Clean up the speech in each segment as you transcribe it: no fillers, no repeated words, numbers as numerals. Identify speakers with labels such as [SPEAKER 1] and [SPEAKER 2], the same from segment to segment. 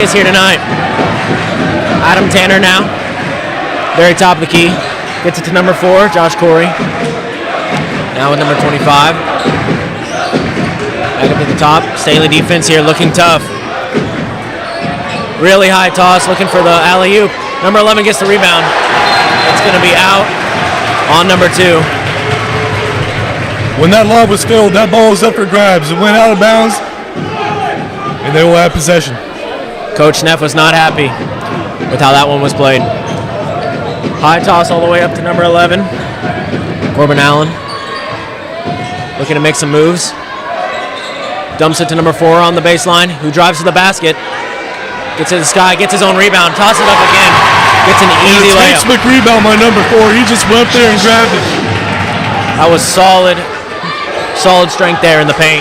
[SPEAKER 1] Is here tonight. Adam Tanner now, very top of the key, gets it to number 4, Josh Corey. Now with number 25. Back up to the top. Staley defense here looking tough. Really high toss, looking for the alley-oop. Number 11 gets the rebound. It's going to be out on number 2.
[SPEAKER 2] When that lob was filled, that ball was up for grabs. It went out of bounds, and they will have possession.
[SPEAKER 1] Coach Neff was not happy with how that one was played. High toss all the way up to number 11. Corbin Allen looking to make some moves. Dumps it to number 4 on the baseline, who drives to the basket. Gets to the sky, gets his own rebound, tosses it up again. Gets an easy layup.
[SPEAKER 2] Textbook rebound by number 4. He just went up there and grabbed it.
[SPEAKER 1] That was solid strength there in the paint.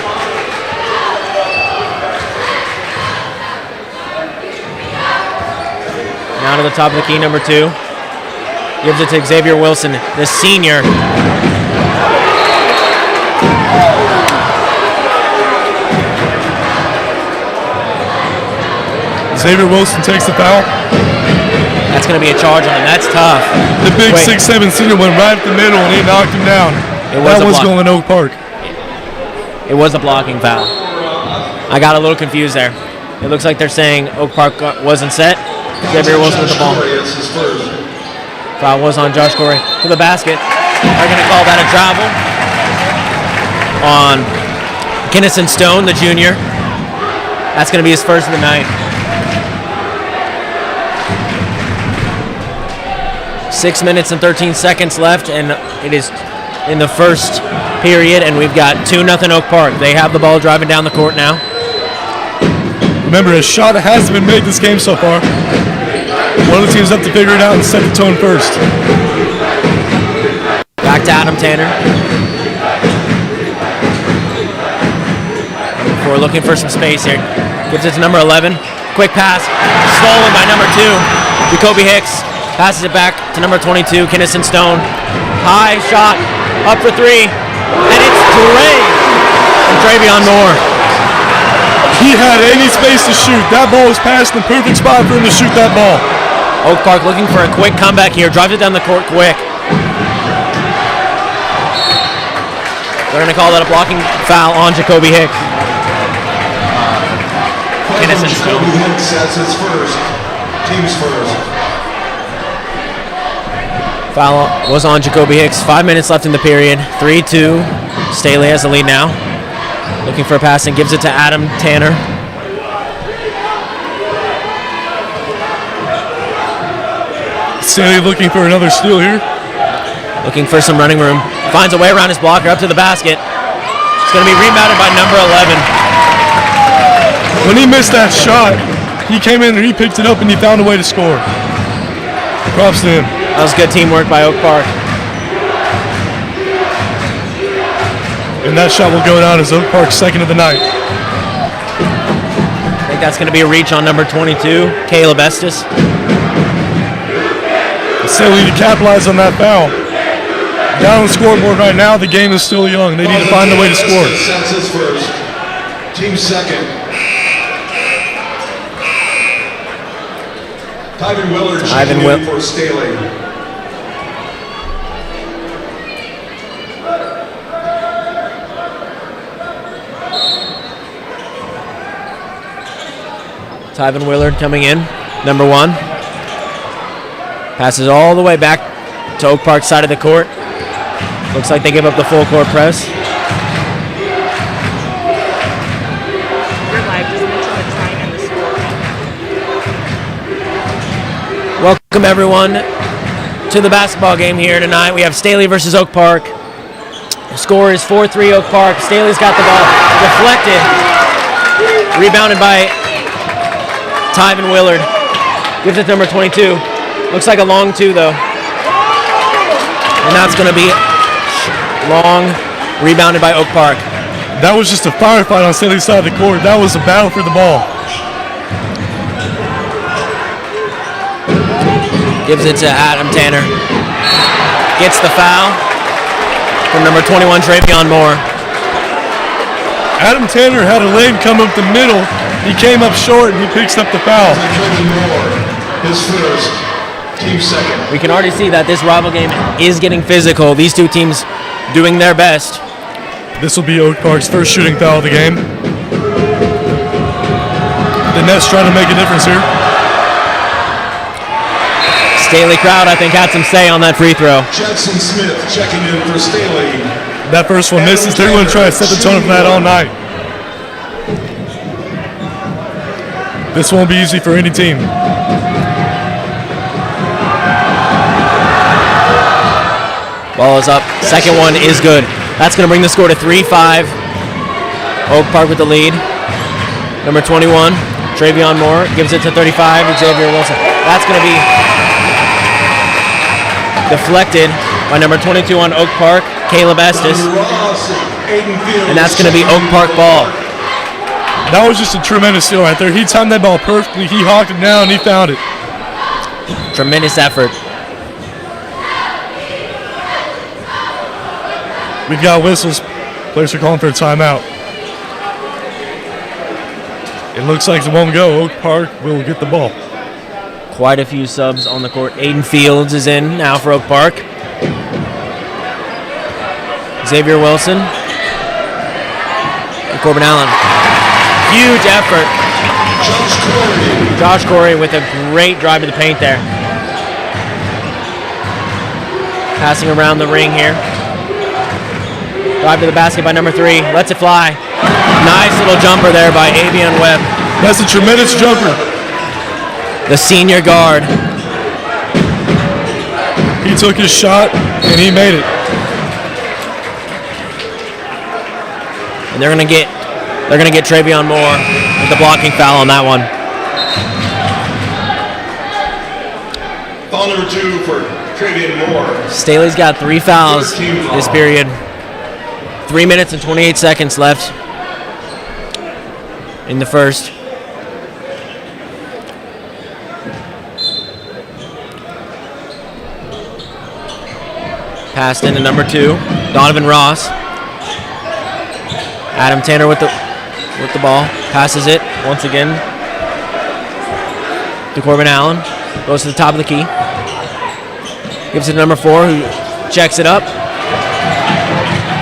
[SPEAKER 1] Now to the top of the key, number 2. Gives it to Xavier Wilson, the senior.
[SPEAKER 2] Xavier Wilson takes the foul.
[SPEAKER 1] That's going to be a charge on him. That's tough.
[SPEAKER 2] The big 6'7" senior went right up the middle and he knocked him down. That was going to Oak Park.
[SPEAKER 1] It was a blocking foul. I got a little confused there. It looks like they're saying Oak Park wasn't set. Xavier Wilson with the ball. Foul was on Josh Corey to the basket. They're going to call that a travel on Kinnison Stone, the junior. That's going to be his first of the night. 6 minutes and 13 seconds left, and it is in the first period, and we've got 2-0 Oak Park. They have the ball driving down the court now.
[SPEAKER 2] Remember, a shot hasn't been made this game so far. One of the teams have to figure it out and set the tone first.
[SPEAKER 1] Back to Adam Tanner. We're looking for some space here. Gives it to number 11. Quick pass. Stolen by number 2. Jacoby Hicks passes it back to number 22, Kinnison Stone. High shot. Up for 3. And it's Dre from Travion Moore.
[SPEAKER 2] He had any space to shoot. That ball was passed in the perfect spot for him to shoot that ball.
[SPEAKER 1] Oak Park looking for a quick comeback here. Drives it down the court quick. They're going to call that a blocking foul on Jacoby Hicks. Kinnison Stone.
[SPEAKER 3] Jacoby Hicks has his first. Team's first.
[SPEAKER 1] Foul was on Jacoby Hicks. 5 minutes left in the period. 3-2. Staley has the lead now. Looking for a pass and gives it to Adam Tanner.
[SPEAKER 2] Staley looking for another steal here.
[SPEAKER 1] Looking for some running room. Finds a way around his blocker up to the basket. It's going to be rebounded by number 11.
[SPEAKER 2] When he missed that shot, he came in and he picked it up and he found a way to score. Props to him.
[SPEAKER 1] That was good teamwork by Oak Park.
[SPEAKER 2] And that shot will go down as Oak Park's second of the night.
[SPEAKER 1] I think that's going to be a reach on number 22, Caleb Estes.
[SPEAKER 2] Staley to capitalize on that foul. Down on the scoreboard right now, the game is still young. They need to find a way to score.
[SPEAKER 3] Sets first. Team second. Ivan Willard checking in for Staley.
[SPEAKER 1] Tyven Willard coming in, number 1. Passes all the way back to Oak Park's side of the court. Looks like they give up the full court press. Welcome everyone to the basketball game here tonight. We have Staley versus Oak Park. The score is 4-3 Oak Park. Staley's got the ball deflected. Rebounded by Tyven Willard. Gives it to number 22. Looks like a long 2 though. And that's going to be long, rebounded by Oak Park.
[SPEAKER 2] That was just a firefight on Staley's side of the court. That was a battle for the ball.
[SPEAKER 1] Gives it to Adam Tanner. Gets the foul from number 21, Travion Moore.
[SPEAKER 2] Adam Tanner had a lane come up the middle. He came up short and he picks up the foul.
[SPEAKER 3] Trayvon Moore, his first, team second.
[SPEAKER 1] We can already see that this rival game is getting physical. These two teams doing their best.
[SPEAKER 2] This will be Oak Park's first shooting foul of the game. The Nets trying to make a difference here.
[SPEAKER 1] Staley crowd, I think, had some say on that free throw.
[SPEAKER 3] Jackson Smith checking in for Staley.
[SPEAKER 2] That first one misses. They're going to try to set the tone for that all night. This won't be easy for any team.
[SPEAKER 1] Ball is up. Second one is good. That's going to bring the score to 3-5. Oak Park with the lead. Number 21, Trayvon Moore, gives it to 35, Xavier Wilson. That's going to be deflected by number 22 on Oak Park, Caleb Estes. And that's going to be Oak Park ball.
[SPEAKER 2] That was just a tremendous steal right there. He timed that ball perfectly. He hawked it down and he found it.
[SPEAKER 1] Tremendous effort.
[SPEAKER 2] We've got whistles. Players are calling for a timeout. It looks like it won't go. Oak Park will get the ball.
[SPEAKER 1] Quite a few subs on the court. Aiden Fields is in now for Oak Park. Xavier Wilson. And Corbin Allen. Huge effort. Josh Corey with a great drive to the paint there. Passing around the ring here. Drive to the basket by number 3. Lets it fly. Nice little jumper there by Avion Webb.
[SPEAKER 2] That's a tremendous jumper.
[SPEAKER 1] The senior guard.
[SPEAKER 2] He took his shot and he made it.
[SPEAKER 1] And they're gonna get Trayvon Moore with the blocking foul on that one.
[SPEAKER 3] Foul number 2 for Trayvon Moore.
[SPEAKER 1] Staley's got 3 fouls this period. 3 minutes and 28 seconds left in the first. Passed into number 2, Donovan Ross. Adam Tanner with the ball. Passes it once again to Corbin Allen. Goes to the top of the key. Gives it to number 4, who checks it up.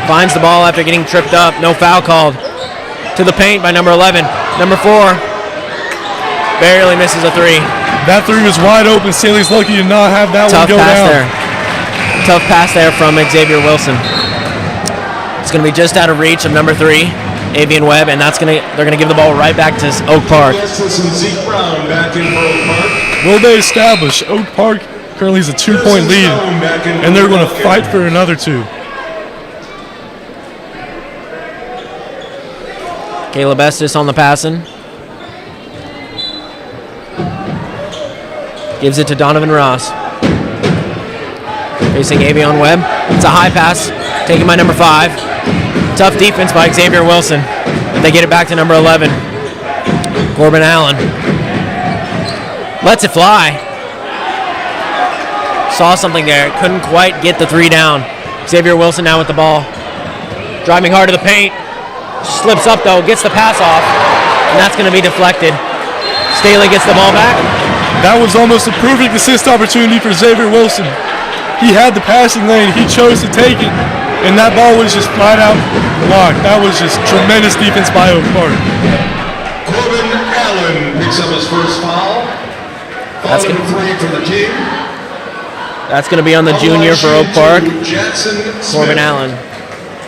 [SPEAKER 1] Finds the ball after getting tripped up. No foul called. To the paint by number 11. Number 4 barely misses a 3.
[SPEAKER 2] That 3 was wide open. Staley's lucky to not have that one go down.
[SPEAKER 1] Tough pass there from Xavier Wilson. It's going to be just out of reach of number 3, Avion Webb, and they're going to give the ball right back to Oak Park.
[SPEAKER 2] Will they establish? Oak Park currently has a 2-point lead, and they're going to fight for another 2.
[SPEAKER 1] Caleb Estes on the passing. Gives it to Donovan Ross. Facing Avion Webb. It's a high pass, taken by number 5. Tough defense by Xavier Wilson. But they get it back to number 11. Corbin Allen. Lets it fly. Saw something there. Couldn't quite get the 3 down. Xavier Wilson now with the ball. Driving hard to the paint. Slips up though, gets the pass off. And that's going to be deflected. Staley gets the ball back.
[SPEAKER 2] That was almost a perfect assist opportunity for Xavier Wilson. He had the passing lane, he chose to take it, and that ball was just flat out blocked. That was just tremendous defense by Oak Park.
[SPEAKER 3] Corbin Allen picks up his first foul. Foul number 3 for the team.
[SPEAKER 1] That's going to be on the junior for Oak Park,
[SPEAKER 3] Jackson Smith.
[SPEAKER 1] Corbin Allen.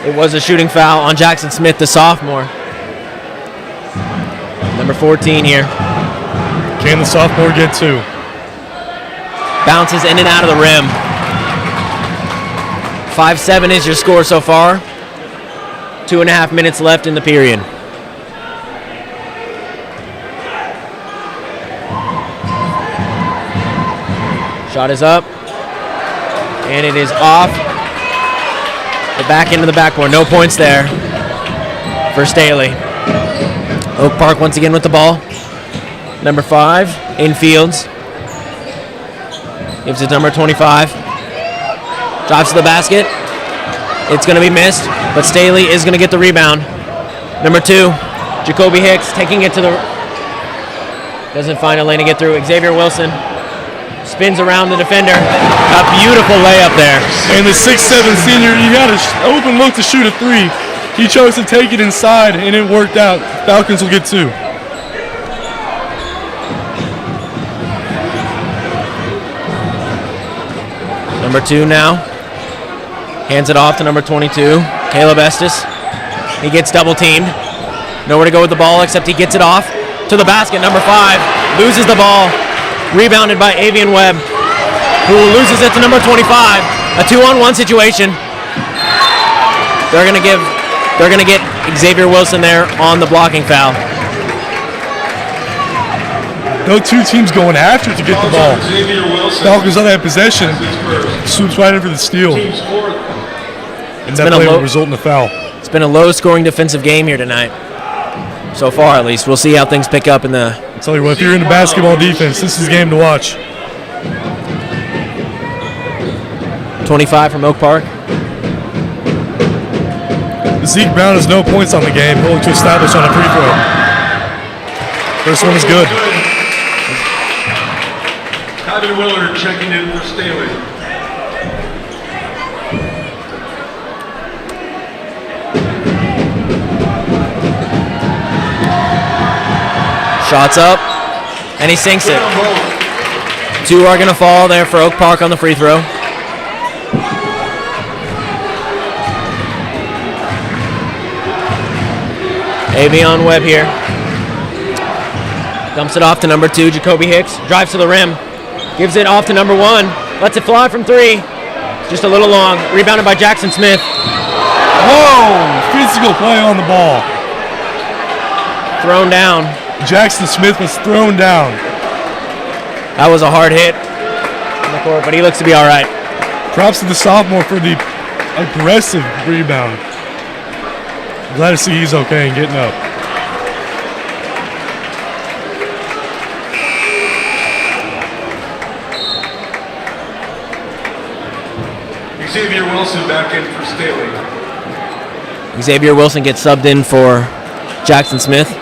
[SPEAKER 1] It was a shooting foul on Jackson Smith, the sophomore. Number 14 here.
[SPEAKER 2] Can the sophomore get 2?
[SPEAKER 1] Bounces in and out of the rim. 5-7 is your score so far. 2.5 minutes left in the period. Shot is up. And it is off. The back end of the backboard. No points there for Staley. Oak Park once again with the ball. Number 5, Aiden Fields. Gives it to number 25. Drives to the basket. It's going to be missed, but Staley is going to get the rebound. Number 2, Jacoby Hicks taking it to the Doesn't find a lane to get through. Xavier Wilson spins around the defender. A beautiful layup there.
[SPEAKER 2] And the 6'7" senior, he had an open look to shoot a three. He chose to take it inside, and it worked out. Falcons will get 2.
[SPEAKER 1] Number 2 now. Hands it off to number 22, Caleb Estes. He gets double teamed. Nowhere to go with the ball except he gets it off to the basket. Number 5 loses the ball. Rebounded by Avian Webb, who loses it to number 25. A 2-on-1 situation. They're gonna get Xavier Wilson there on the blocking foul.
[SPEAKER 2] No 2 teams going after to get the ball. Falcons on that possession. Swoops right in for the steal. And that play will result in a foul.
[SPEAKER 1] It's been a low-scoring defensive game here tonight. So far, at least. We'll see how things pick up in the...
[SPEAKER 2] I'll tell you what, if you're into basketball defense, this is a game to watch.
[SPEAKER 1] 25 from Oak Park.
[SPEAKER 2] Zeke Brown has no points on the game. He'll look to establish on a free throw. First one is good.
[SPEAKER 3] Tyven Willard checking in for Staley.
[SPEAKER 1] Shots up, and he sinks it. 2 are going to fall there for Oak Park on the free throw. Avion Webb here. Dumps it off to number 2, Jacoby Hicks. Drives to the rim. Gives it off to number 1. Lets it fly from 3. Just a little long. Rebounded by Jackson Smith.
[SPEAKER 2] Whoa! Physical play on the ball.
[SPEAKER 1] Thrown down.
[SPEAKER 2] Jackson Smith was thrown down.
[SPEAKER 1] That was a hard hit on the court, but he looks to be all right.
[SPEAKER 2] Props to the sophomore for the aggressive rebound. Glad to see he's okay and getting up.
[SPEAKER 3] Xavier Wilson back in for Staley.
[SPEAKER 1] Xavier Wilson gets subbed in for Jackson Smith.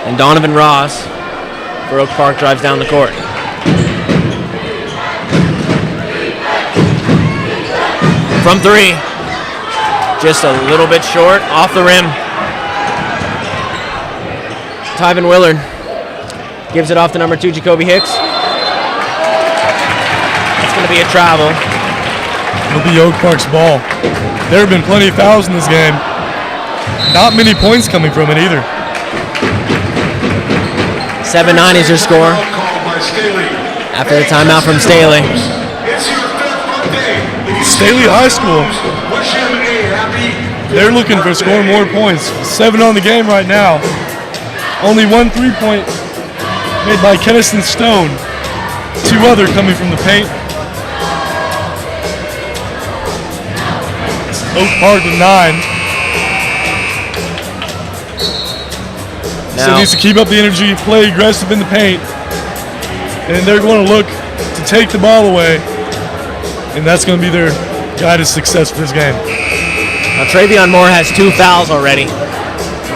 [SPEAKER 1] And Donovan Ross for Oak Park drives down the court. From 3. Just a little bit short, off the rim. Tyven Willard gives it off to number 2, Jacoby Hicks. It's going to be a travel.
[SPEAKER 2] It'll be Oak Park's ball. There have been plenty of fouls in this game. Not many points coming from it either.
[SPEAKER 1] 7-9 is your score after the timeout from Staley.
[SPEAKER 2] Staley High School, they're looking for scoring more points. 7 on the game right now. Only 1 3-point made by Kennison Stone. 2 other coming from the paint. Oak Park with 9. So needs to keep up the energy, play aggressive in the paint, and they're going to look to take the ball away, and that's going to be their guide to success for this game.
[SPEAKER 1] Now Travion Moore has 2 fouls already.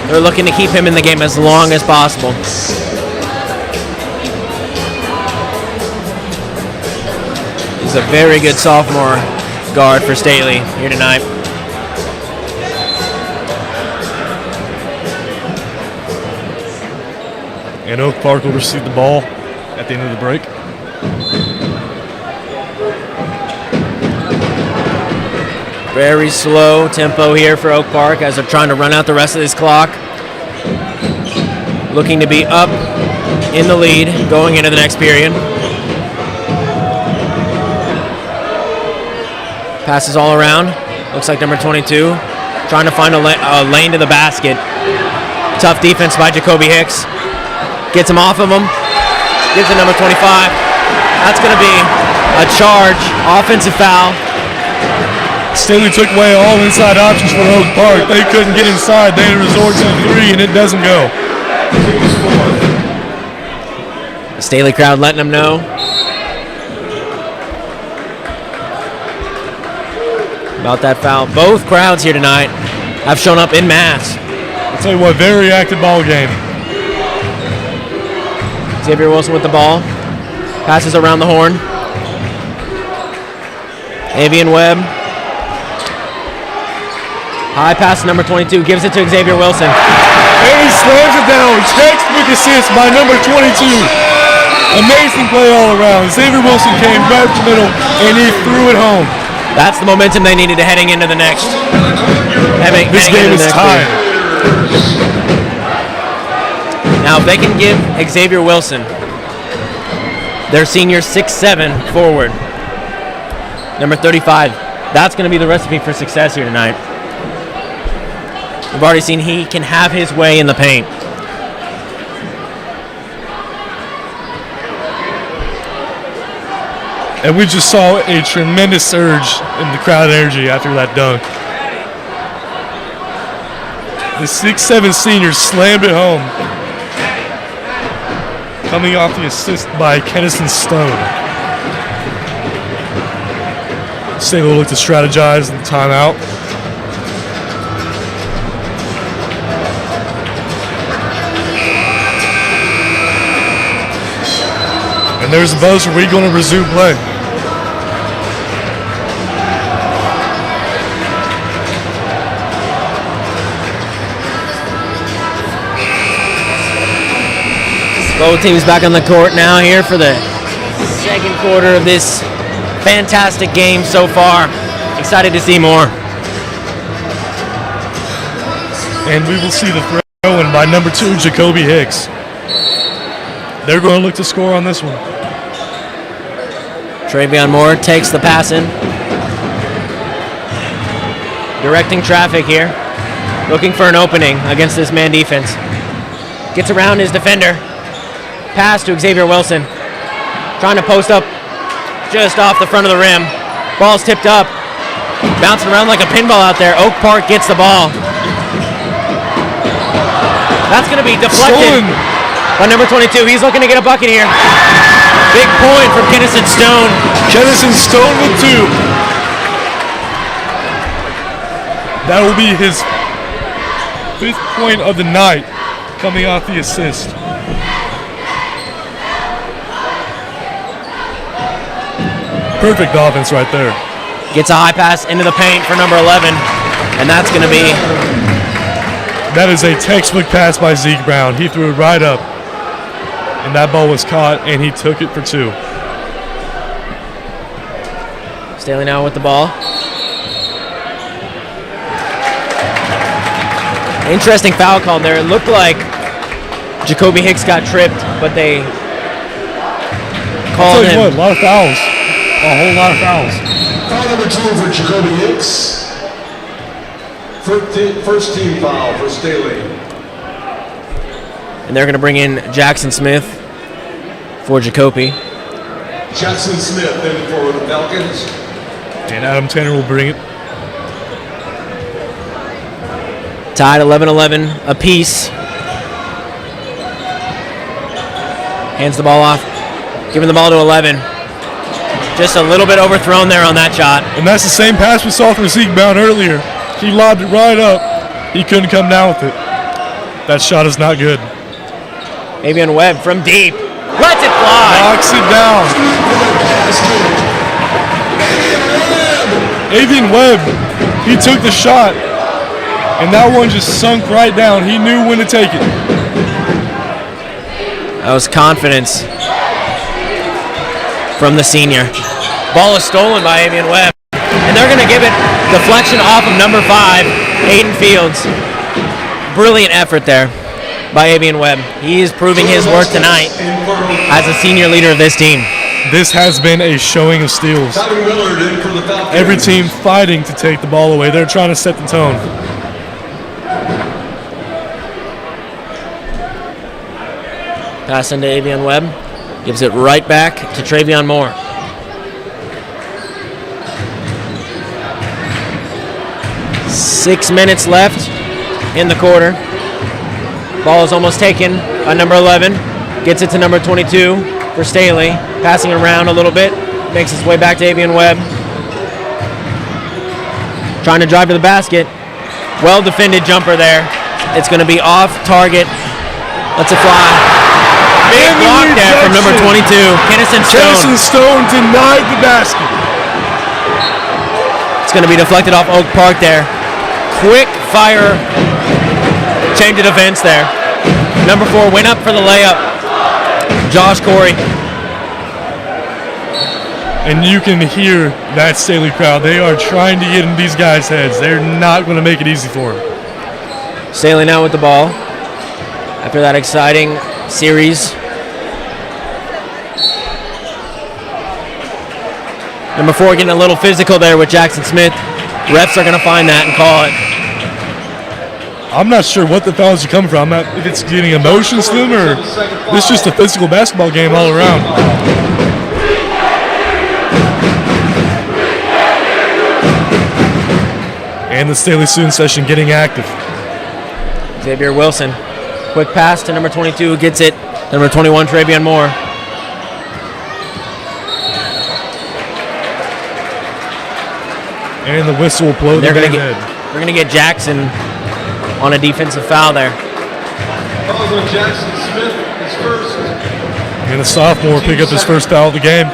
[SPEAKER 1] They're looking to keep him in the game as long as possible. He's a very good sophomore guard for Staley here tonight.
[SPEAKER 2] And Oak Park will receive the ball at the end of the break.
[SPEAKER 1] Very slow tempo here for Oak Park as they're trying to run out the rest of this clock. Looking to be up in the lead going into the next period. Passes all around. Looks like number 22 trying to find a lane to the basket. Tough defense by Jacoby Hicks. Gets him off of him. Gives it number 25. That's going to be a charge. Offensive foul.
[SPEAKER 2] Staley took away all inside options for Oak Park. They couldn't get inside. They resort to a 3, and it doesn't go.
[SPEAKER 1] The Staley crowd letting them know. About that foul. Both crowds here tonight have shown up en masse.
[SPEAKER 2] Tell you what, very active ball game.
[SPEAKER 1] Xavier Wilson with the ball. Passes around the horn. Avian Webb. High pass to number 22. Gives it to Xavier Wilson.
[SPEAKER 2] And he slams it down. Textbook assist by number 22. Amazing play all around. Xavier Wilson came right up the middle, and he threw it home.
[SPEAKER 1] That's the momentum they needed heading into the next.
[SPEAKER 2] This game is tied.
[SPEAKER 1] Now, if they can give Xavier Wilson, their senior 6'7" forward, number 35, that's going to be the recipe for success here tonight. We've already seen he can have his way in the paint.
[SPEAKER 2] And we just saw a tremendous surge in the crowd energy after that dunk. The 6'7" senior slammed it home. Coming off the assist by Kennison Stone. Staley will look to strategize in the timeout. And there's the buzzer. We're going to resume play.
[SPEAKER 1] Both teams back on the court now here for the second quarter of this fantastic game so far. Excited to see more.
[SPEAKER 2] And we will see the throw-in by number 2, Jacoby Hicks. They're going to look to score on this one.
[SPEAKER 1] Travion Moore takes the pass in. Directing traffic here. Looking for an opening against this man defense. Gets around his defender. Pass to Xavier Wilson. Trying to post up just off the front of the rim. Ball's tipped up. Bouncing around like a pinball out there. Oak Park gets the ball. That's going to be deflected by number 22. He's looking to get a bucket here. Big point from Kennison Stone.
[SPEAKER 2] Kennison Stone with 2. That will be his 5th point of the night coming off the assist. Perfect offense right there.
[SPEAKER 1] Gets a high pass into the paint for number 11, and that's going to be...
[SPEAKER 2] That is a textbook pass by Zeke Brown. He threw it right up, and that ball was caught, and he took it for 2.
[SPEAKER 1] Staley now with the ball. Interesting foul call there. It looked like Jacoby Hicks got tripped, but they called him.
[SPEAKER 2] What, a lot of fouls. A whole lot of fouls.
[SPEAKER 3] Foul number 2 for Jacoby Hicks. First team foul for Staley.
[SPEAKER 1] And they're going to bring in Jackson Smith for Jacoby.
[SPEAKER 3] Jackson Smith in for the Falcons.
[SPEAKER 2] And Adam Tanner will bring it.
[SPEAKER 1] Tied 11-11 apiece. Hands the ball off. Giving the ball to 11. Just a little bit overthrown there on that shot.
[SPEAKER 2] And that's the same pass we saw from Zeke Brown earlier. He lobbed it right up. He couldn't come down with it. That shot is not good.
[SPEAKER 1] Avian Webb from deep. Lets it fly.
[SPEAKER 2] Knocks it down. Avian Webb, he took the shot, and that one just sunk right down. He knew when to take it.
[SPEAKER 1] That was confidence from the senior. Ball is stolen by Avian Webb, and they're going to give it deflection off of number 5, Aiden Fields. Brilliant effort there by Avian Webb. He is proving his worth tonight as a senior leader of this team.
[SPEAKER 2] This has been a showing of steals. Every team fighting to take the ball away. They're trying to set the tone.
[SPEAKER 1] Pass into Avian Webb. Gives it right back to Travion Moore. Six minutes left in the quarter. Ball is almost taken by number 11. Gets it to number 22 for Staley. Passing around a little bit. Makes his way back to Avian Webb. Trying to drive to the basket. Well defended jumper there. It's going to be off target. Let's it fly. Big block there from number 22, Kennison Stone.
[SPEAKER 2] Kennison Stone denied the basket.
[SPEAKER 1] It's going to be deflected off Oak Park there. Quick fire change of events there. Number 4 went up for the layup. Josh Corey.
[SPEAKER 2] And you can hear that Staley crowd. They are trying to get in these guys' heads. They're not going to make it easy for them.
[SPEAKER 1] Staley now with the ball. After that exciting series. Number 4 getting a little physical there with Jackson Smith. Refs are going to find that and call it.
[SPEAKER 2] I'm not sure what the fouls are coming from. If it's getting emotions to them or it's just a physical basketball game all around. And the Staley student session getting active.
[SPEAKER 1] Xavier Wilson. Quick pass to number 22 who gets it. Number 21, Travion Moore.
[SPEAKER 2] And the whistle will blow the game head.
[SPEAKER 1] They're going to get Jackson on a defensive foul there.
[SPEAKER 3] Jackson Smith is first.
[SPEAKER 2] And the sophomore pick up his first foul of the game.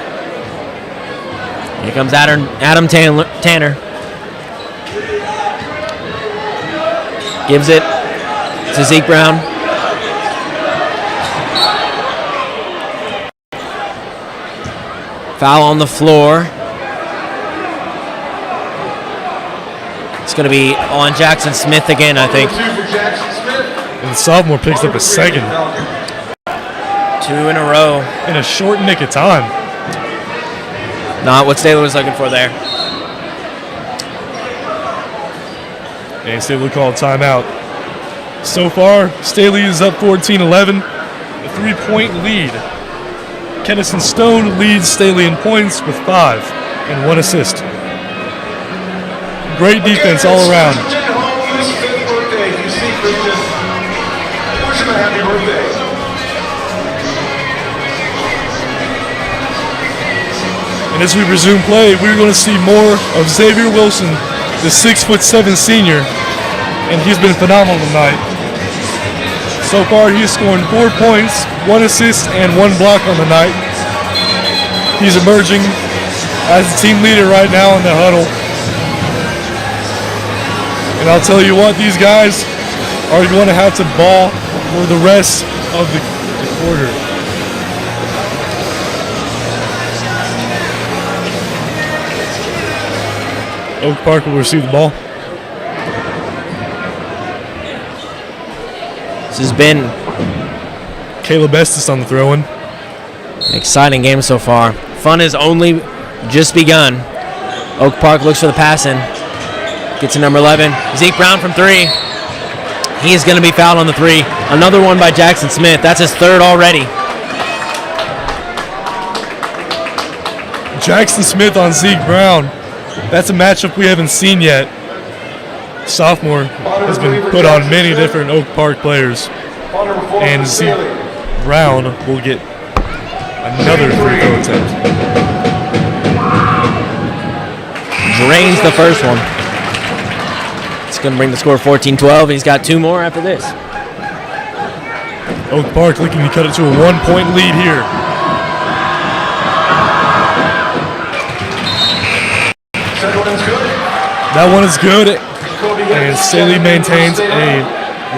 [SPEAKER 1] Here comes Adam Tanner. Gives it to Zeke Brown. Foul on the floor. It's going to be on Jackson Smith again, I think.
[SPEAKER 2] And the sophomore picks up a second.
[SPEAKER 1] 2 in a row.
[SPEAKER 2] In a short nick of time.
[SPEAKER 1] Not what Staley was looking for there.
[SPEAKER 2] And Staley will call a timeout. So far, Staley is up 14-11. A 3-point lead. Kennison Stone leads Staley in points with 5 and 1 assist. Great defense all around. And as we resume play, we're going to see more of Xavier Wilson, the 6'7" senior, and he's been phenomenal tonight. So far, he is scoring 4 points, 1 assist, and 1 block on the night. He's emerging as the team leader right now in the huddle. And I'll tell you what, these guys are going to have to ball for the rest of the quarter. Oak Park will receive the ball.
[SPEAKER 1] This has been
[SPEAKER 2] Caleb Estes on the throw-in.
[SPEAKER 1] an exciting game so far. Fun has only just begun. Oak Park looks for the pass-in. Gets to number 11. Zeke Brown from 3. He is going to be fouled on the 3. Another one by Jackson Smith. That's his 3rd already.
[SPEAKER 2] Jackson Smith on Zeke Brown. That's a matchup we haven't seen yet. Sophomore has been put on many different Oak Park players. And Zeke Brown will get another free throw attempt.
[SPEAKER 1] Drains the first one. It's going to bring the score 14-12. He's got 2 more after this.
[SPEAKER 2] Oak Park looking to cut it to a 1-point lead here. That one is good. And Staley maintains a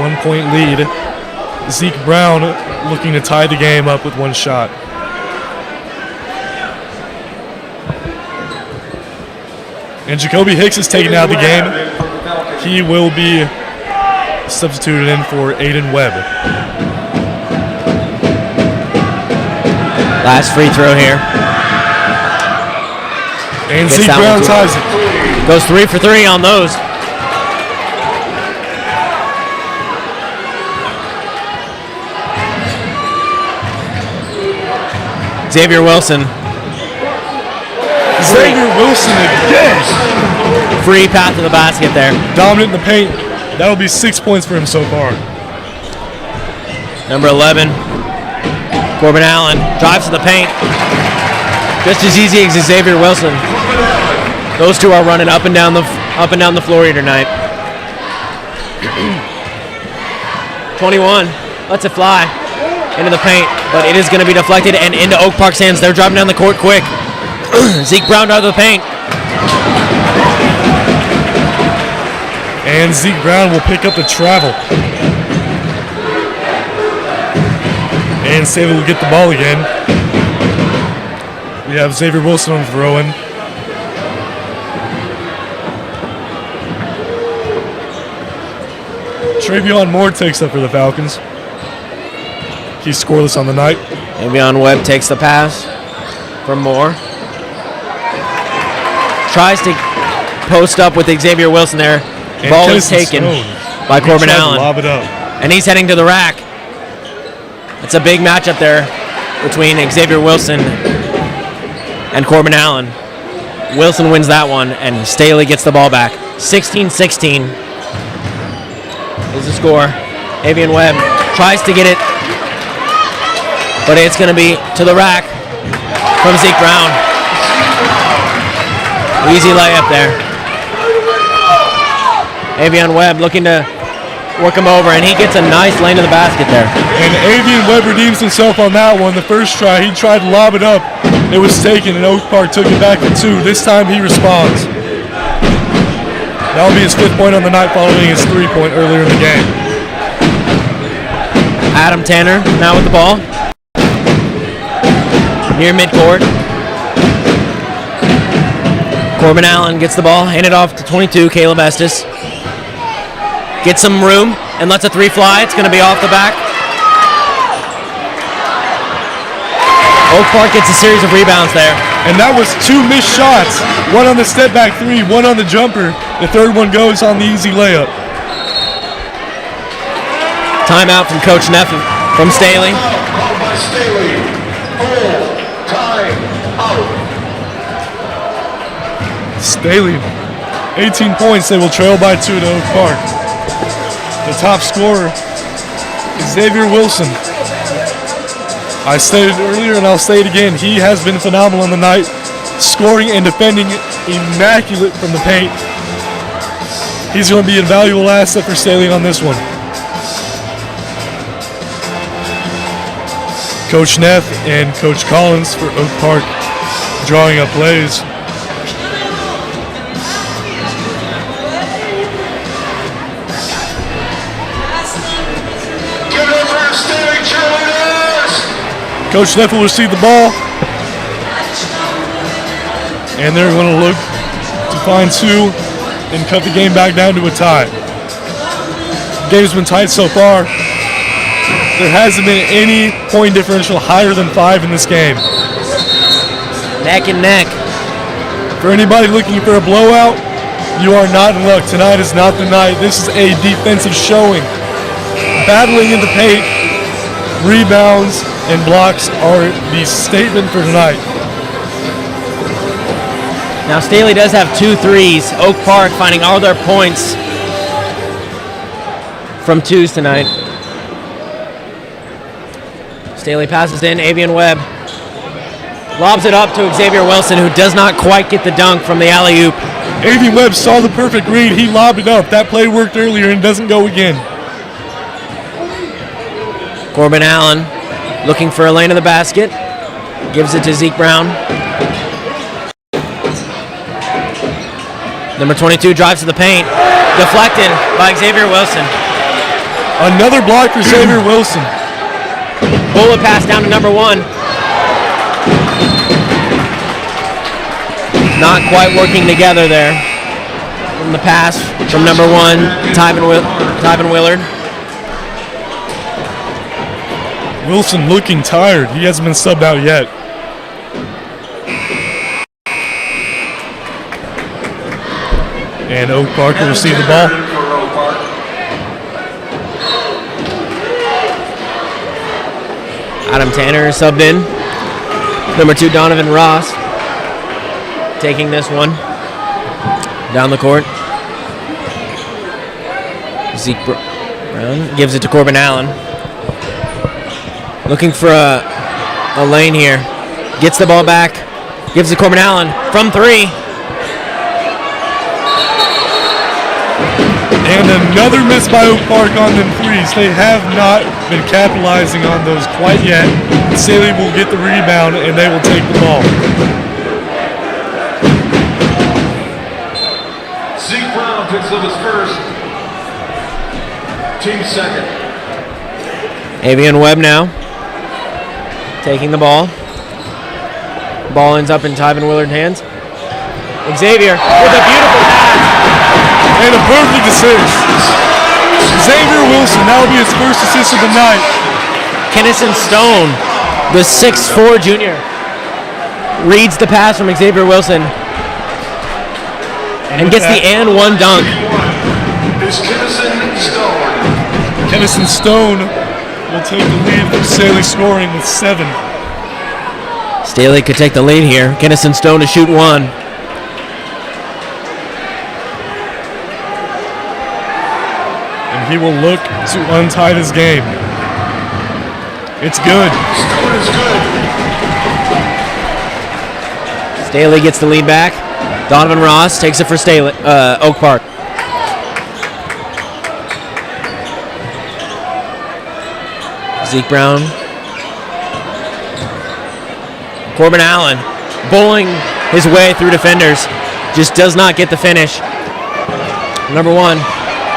[SPEAKER 2] 1-point lead. Zeke Brown looking to tie the game up with 1 shot. And Jacoby Hicks is taken out of the game. He will be substituted in for Aiden Webb.
[SPEAKER 1] Last free throw here.
[SPEAKER 2] And Zeke Brown ties it.
[SPEAKER 1] Goes 3 for 3 on those. Xavier Wilson.
[SPEAKER 2] Xavier Wilson again.
[SPEAKER 1] Free path to the basket there.
[SPEAKER 2] Dominant in the paint. That'll be 6 points for him so far.
[SPEAKER 1] Number 11, Corbin Allen drives to the paint. Just as easy as Xavier Wilson. Those two are running up and down the floor here tonight. 21. Lets it fly into the paint, but it is going to be deflected and into Oak Park's hands. They're driving down the court quick. Zeke Brown out of the paint.
[SPEAKER 2] And Zeke Brown will pick up the travel. And Staley will get the ball again. We have Xavier Wilson on the throw-in. Travion Moore takes up for the Falcons. He's scoreless on the night.
[SPEAKER 1] Avion Webb takes the pass from Moore. Tries to post up with Xavier Wilson there.
[SPEAKER 2] And
[SPEAKER 1] Ball is
[SPEAKER 2] Tennyson
[SPEAKER 1] taken
[SPEAKER 2] Stone.
[SPEAKER 1] by Corbin
[SPEAKER 2] He tried to
[SPEAKER 1] Allen.
[SPEAKER 2] lob it up.
[SPEAKER 1] And he's heading to the rack. It's a big matchup there between Xavier Wilson and Corbin Allen. Wilson wins that one, and Staley gets the ball back. 16-16 is the score. Avian Webb tries to get it, but it's going to be to the rack from Zeke Brown. Easy layup there. Avian Webb looking to work him over, and he gets a nice lane to the basket there.
[SPEAKER 2] And Avian Webb redeems himself on that one. The first try, he tried to lob it up. It was taken, and Oak Park took it back for 2. This time he responds. That'll be his 5th point on the night following his 3-point earlier in the game.
[SPEAKER 1] Adam Tanner now with the ball. Near midcourt. Corbin Allen gets the ball, hand it off to 22, Caleb Estes. Gets some room and lets a 3 fly. It's going to be off the back. Oak Park gets a series of rebounds there.
[SPEAKER 2] And that was 2 missed shots. One on the step back 3, one on the jumper. The third one goes on the easy layup.
[SPEAKER 1] Timeout from Coach Neff from Staley.
[SPEAKER 3] Called by Staley. Full time out.
[SPEAKER 2] Staley, 18 points. They will trail by 2 to Oak Park. The top scorer is Xavier Wilson. I stated earlier and I'll say it again, he has been phenomenal on the night, scoring and defending immaculate from the paint. He's going to be an invaluable asset for Staley on this one. Coach Neff and Coach Collins for Oak Park drawing up plays. Coach Neff will receive the ball, and they're going to look to find 2 and cut the game back down to a tie. The game's been tight so far. There hasn't been any point differential higher than 5 in this game.
[SPEAKER 1] Neck and neck.
[SPEAKER 2] For anybody looking for a blowout, you are not in luck. Tonight is not the night. This is a defensive showing. Battling in the paint, rebounds, and blocks are the statement for tonight.
[SPEAKER 1] Now Staley does have 2 threes. Oak Park finding all their points from 2s tonight. Staley passes in, Avian Webb lobs it up to Xavier Wilson, who does not quite get the dunk from the alley-oop.
[SPEAKER 2] Avian Webb saw the perfect read. He lobbed it up. That play worked earlier and doesn't go again.
[SPEAKER 1] Corbin Allen looking for a lane to the basket. Gives it to Zeke Brown. Number 22 drives to the paint. Deflected by Xavier Wilson.
[SPEAKER 2] Another block for Xavier Wilson.
[SPEAKER 1] Bullet pass down to number 1. Not quite working together there. From the pass from number 1, Tyven Willard.
[SPEAKER 2] Wilson looking tired. He hasn't been subbed out yet. And Oak Park will receive the ball.
[SPEAKER 1] Adam Tanner is subbed in. Number 2, Donovan Ross, taking this one down the court. Zeke Brown gives it to Corbin Allen. Looking for a lane here. Gets the ball back. Gives it to Corbin Allen from 3.
[SPEAKER 2] And another miss by Oak Park on them threes. They have not been capitalizing on those quite yet. Staley will get the rebound and they will take the ball.
[SPEAKER 3] Zeke Brown picks up his first. Team second.
[SPEAKER 1] Avian Webb now taking the ball. Ball ends up in Tyven Willard's hands. Xavier with a beautiful pass.
[SPEAKER 2] And a perfect assist. Xavier Wilson, that will be his first assist of the night.
[SPEAKER 1] Kennison Stone, the 6'4 junior, reads the pass from Xavier Wilson and gets the and one dunk.
[SPEAKER 3] Is Kennison Stone.
[SPEAKER 2] Kennison Stone will take the lead from Staley scoring with 7.
[SPEAKER 1] Staley could take the lead here. Kennison Stone to shoot one.
[SPEAKER 2] He will look to untie this game. It's good.
[SPEAKER 3] Stone is good.
[SPEAKER 1] Staley gets the lead back. Donovan Ross takes it for Staley, Oak Park. Zeke Brown. Corbin Allen bowling his way through defenders. Just does not get the finish. Number one.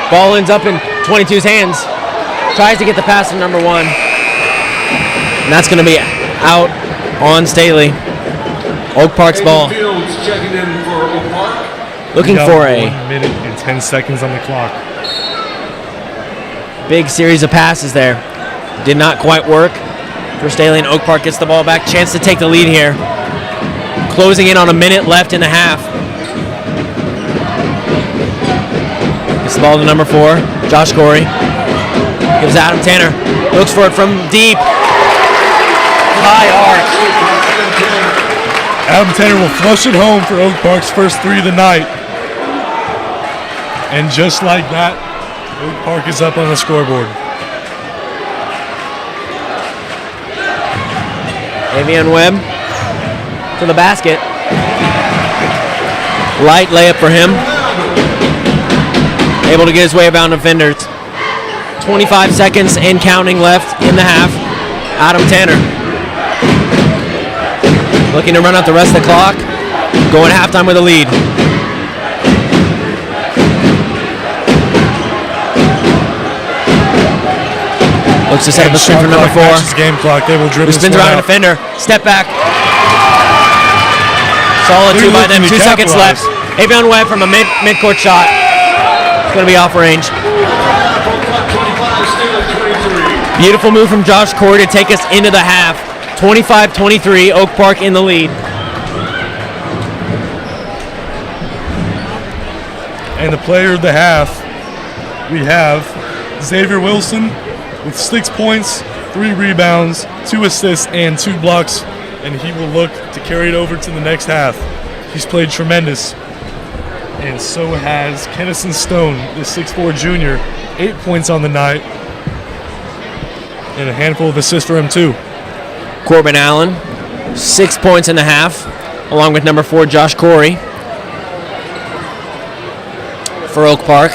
[SPEAKER 1] Ball ends up in 22's hands. Tries to get the pass to number one. And that's going to be out on Staley. Oak Park's ball.
[SPEAKER 3] Fields checking in for Oak Park.
[SPEAKER 1] Looking for a
[SPEAKER 2] 1 minute and 10 seconds on the clock.
[SPEAKER 1] big series of passes there. Did not quite work for Staley, and Oak Park gets the ball back. Chance to take the lead here. Closing in on a minute left in the half. Gets the ball to number 4, Josh Corey. Gives Adam Tanner. Looks for it from deep. High arc.
[SPEAKER 2] Adam Tanner will flush it home for Oak Park's first 3 of the night. And just like that, Oak Park is up on the scoreboard.
[SPEAKER 1] Avian Webb to the basket. Light layup for him. Able to get his way around defenders. 25 seconds and counting left in the half. Adam Tanner looking to run out the rest of the clock. Going halftime with a lead. Looks to set up a screen for number 4.
[SPEAKER 2] Game clock. They will dribble.
[SPEAKER 1] Who spins around a defender. Step back. Solid 2 by them. 2 seconds left. Avion Webb from a mid-court shot. It's going to be off range. Beautiful move from Josh Corey to take us into the half. 25-23, Oak Park in the lead.
[SPEAKER 2] And the player of the half, we have Xavier Wilson with 6 points, 3 rebounds, 2 assists, and 2 blocks. And he will look to carry it over to the next half. He's played tremendous. And so has Kennison Stone, the 6'4 junior, 8 points on the night. And a handful of assists for him too.
[SPEAKER 1] Corbin Allen, 6 points in the half, along with number 4, Josh Corey for Oak Park.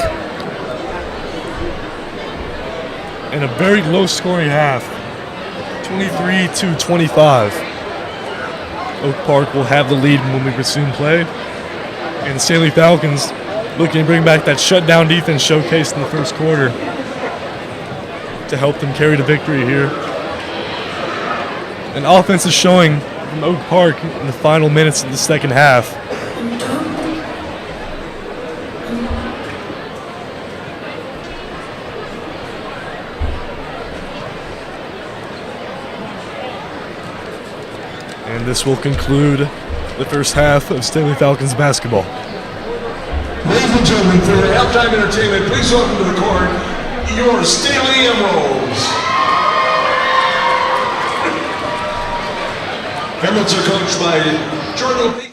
[SPEAKER 2] And a very low-scoring half, 23-25. Oak Park will have the lead when we resume play. And the Staley Falcons looking to bring back that shutdown defense showcased in the first quarter to help them carry the victory here. An offense is showing from Oak Park in the final minutes of the second half. And this will conclude the first half of Staley Falcons basketball.
[SPEAKER 3] Ladies and gentlemen, for the halftime entertainment, please welcome to the court your Staley Emeralds. Emeralds are coached by Jordan Opeka.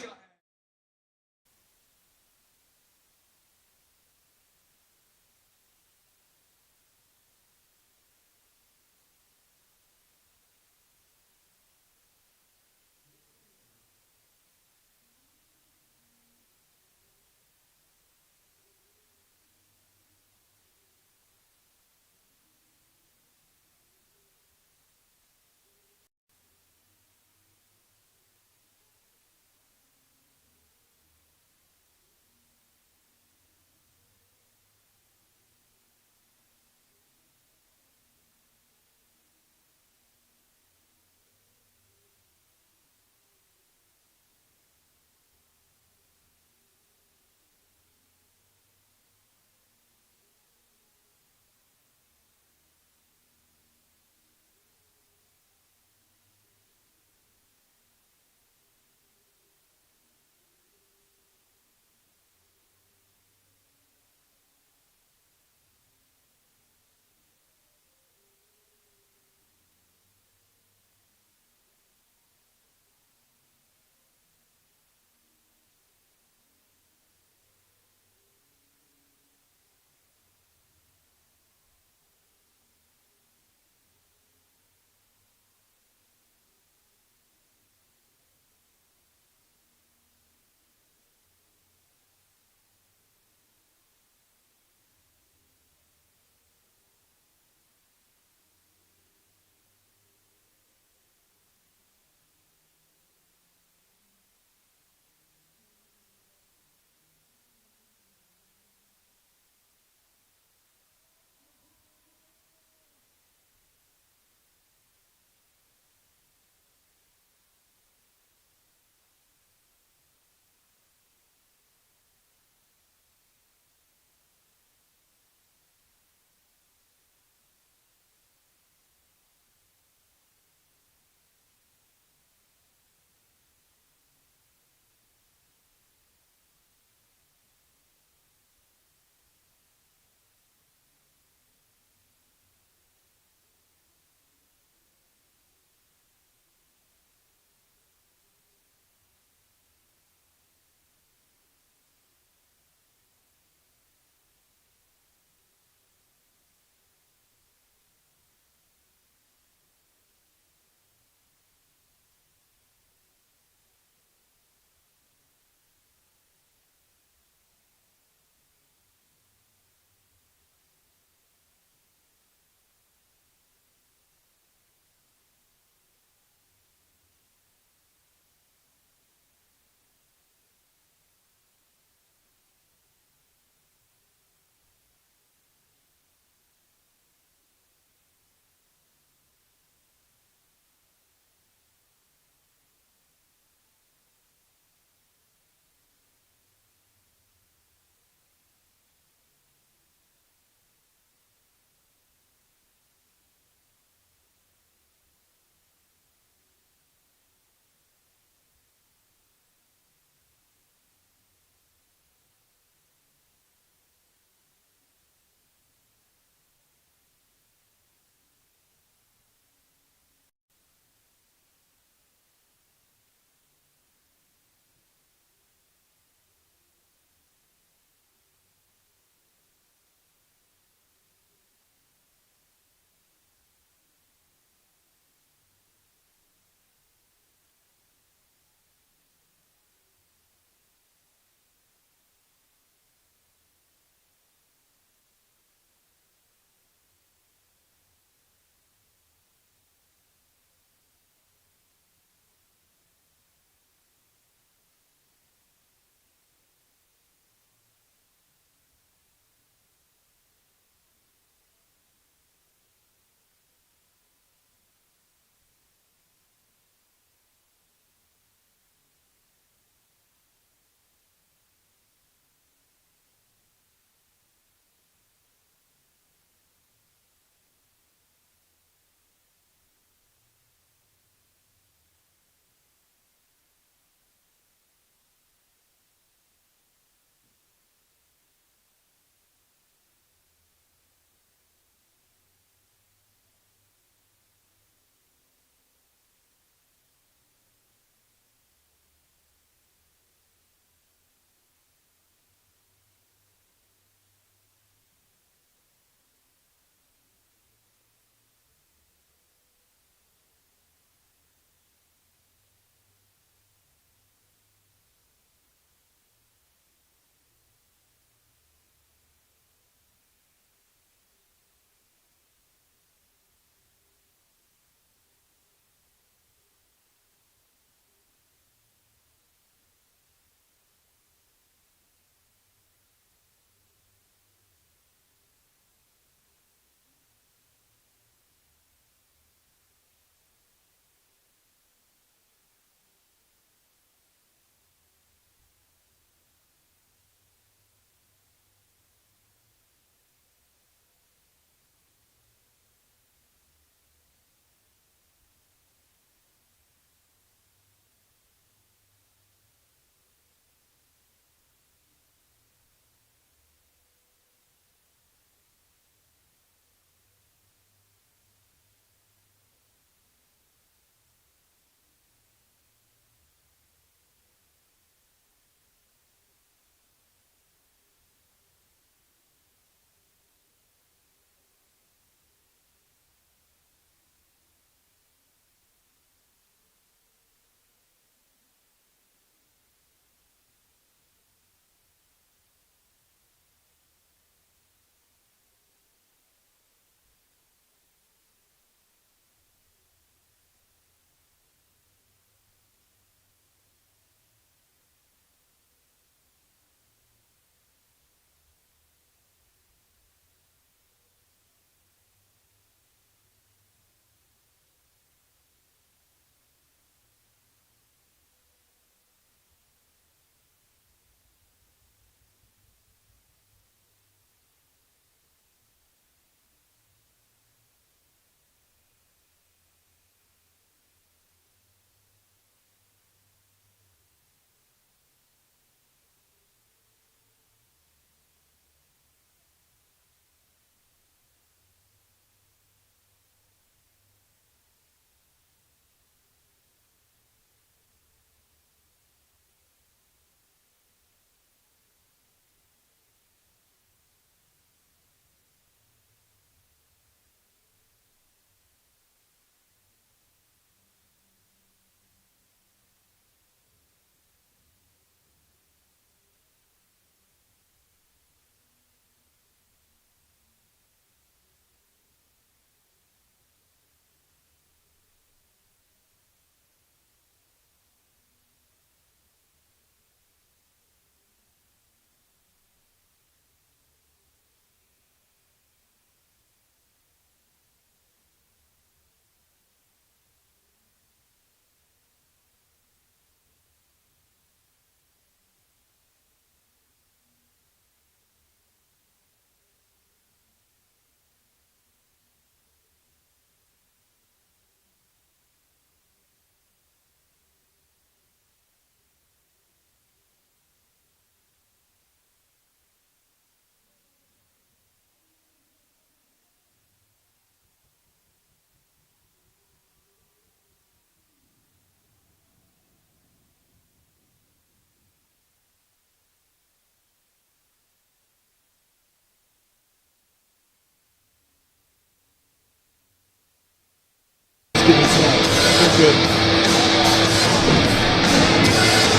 [SPEAKER 2] good.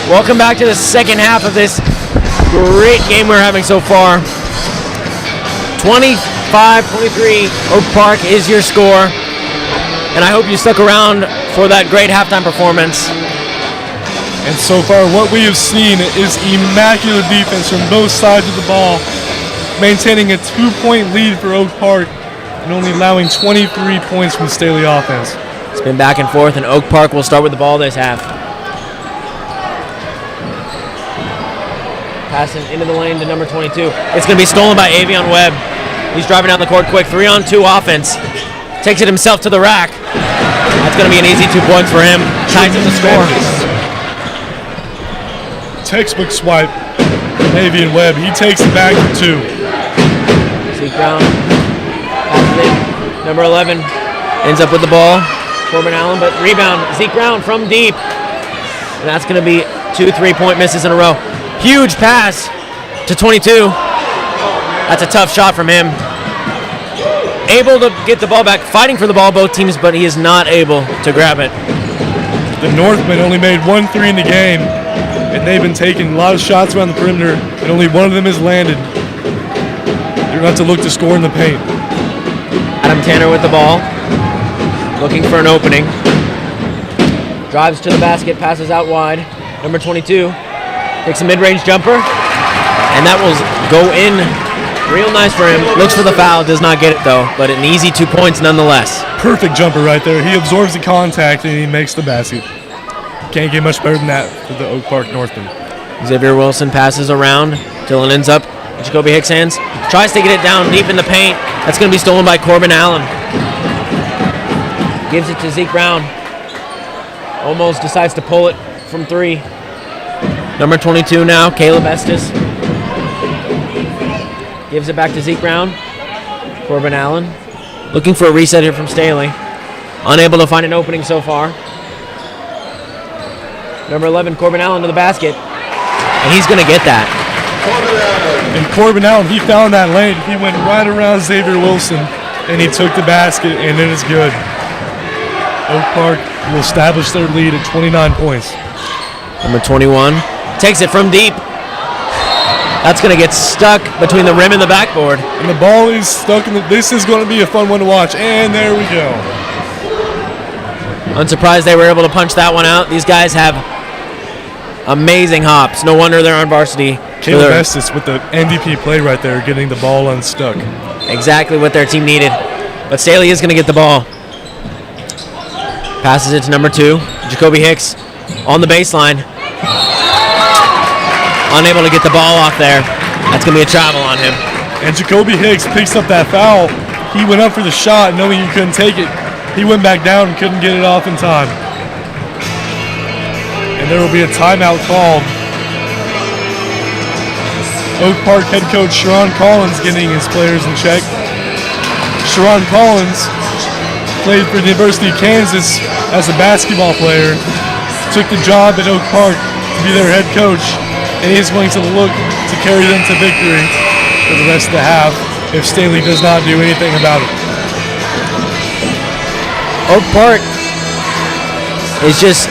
[SPEAKER 1] Welcome back to the second half of this great game we're having so far. 25-23, Oak Park is your score. And I hope you stuck around for that great halftime performance.
[SPEAKER 2] And so far, what we have seen is immaculate defense from both sides of the ball, maintaining a 2-point lead for Oak Park and only allowing 23 points from the Staley offense.
[SPEAKER 1] It's been back and forth, and Oak Park will start with the ball this half. Passing into the lane to number 22. It's going to be stolen by Avion Webb. He's driving down the court quick. 3-on-2 offense. Takes it himself to the rack. That's going to be an easy 2 points for him. Ties up the score.
[SPEAKER 2] Textbook swipe from Avion Webb. He takes it back to 2.
[SPEAKER 1] Zeke Brown passes it. Number 11 ends up with the ball. Corbin Allen, but rebound. Zeke Brown from deep. And that's going to be 2 3-point misses in a row. Huge pass to 22. That's a tough shot from him. Able to get the ball back, fighting for the ball, both teams, but he is not able to grab it.
[SPEAKER 2] The Northmen only made 1 3 in the game, and they've been taking a lot of shots around the perimeter, and only one of them has landed. You're going to have to look to score in the paint.
[SPEAKER 1] Adam Tanner with the ball, looking for an opening. Drives to the basket, passes out wide. Number 22 takes a mid-range jumper, and that will go in real nice for him. Looks for the foul, does not get it though, but an easy 2 points nonetheless.
[SPEAKER 2] Perfect jumper right there. He absorbs the contact and he makes the basket. Can't get much better than that for the Oak Park Northmen.
[SPEAKER 1] Xavier Wilson passes around till it ends up in Jacoby Hicks' hands. Tries to get it down deep in the paint. That's going to be stolen by Corbin Allen. Gives it to Zeke Brown. Almost decides to pull it from 3. Number 22 now, Caleb Estes. Gives it back to Zeke Brown. Corbin Allen. Looking for a reset here from Staley. Unable to find an opening so far. Number 11, Corbin Allen to the basket. And he's going to get that.
[SPEAKER 2] And Corbin Allen, he found that lane. He went right around Xavier Wilson, and he took the basket, and it is good. Oak Park will establish their lead at 29 points.
[SPEAKER 1] Number 21 takes it from deep. That's going to get stuck between the rim and the backboard.
[SPEAKER 2] And the ball is stuck in the... This is going to be a fun one to watch. And there we go.
[SPEAKER 1] Unsurprised they were able to punch that one out. These guys have amazing hops. No wonder they're on varsity.
[SPEAKER 2] Caleb Estes with the MVP play right there, getting the ball unstuck.
[SPEAKER 1] Exactly what their team needed. But Staley is going to get the ball. Passes it to number 2, Jacoby Hicks on the baseline. Unable to get the ball off there. That's going to be a travel on him.
[SPEAKER 2] And Jacoby Hicks picks up that foul. He went up for the shot knowing he couldn't take it. He went back down and couldn't get it off in time. And there will be a timeout called. Oak Park head coach Sharon Collins getting his players in check. Sharon Collins played for the University of Kansas as a basketball player. Took the job at Oak Park to be their head coach. And he's going to look to carry them to victory for the rest of the half if Staley does not do anything about it.
[SPEAKER 1] Oak Park is just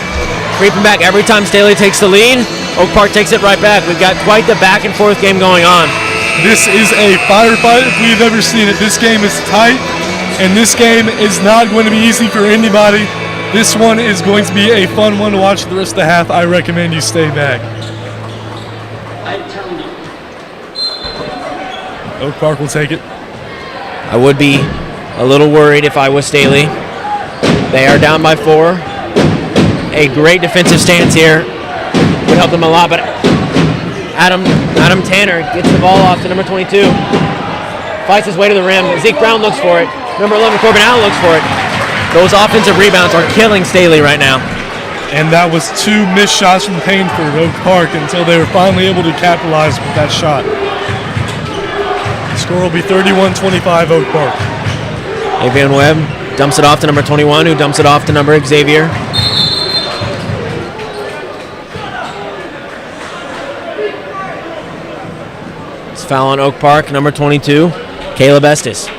[SPEAKER 1] creeping back. Every time Staley takes the lead, Oak Park takes it right back. We've got quite the back and forth game going on.
[SPEAKER 2] This is a firefight if we've ever seen it. This game is tight, and this game is not going to be easy for anybody. This one is going to be a fun one to watch the rest of the half. I recommend you stay back. Oak Park will take it.
[SPEAKER 1] I would be a little worried if I was Staley. They are down by 4. A great defensive stance here would help them a lot, but Adam Tanner gets the ball off to number 22. Fights his way to the rim. Zeke Brown looks for it. Number 11, Corbin Allen looks for it. Those offensive rebounds are killing Staley right now.
[SPEAKER 2] And that was 2 missed shots from Payne for Oak Park until they were finally able to capitalize with that shot. The score will be 31-25 Oak Park.
[SPEAKER 1] Avion Webb dumps it off to number 21, who dumps it off to number Xavier. It's foul on Oak Park, number 22, Caleb Estes.
[SPEAKER 3] Ball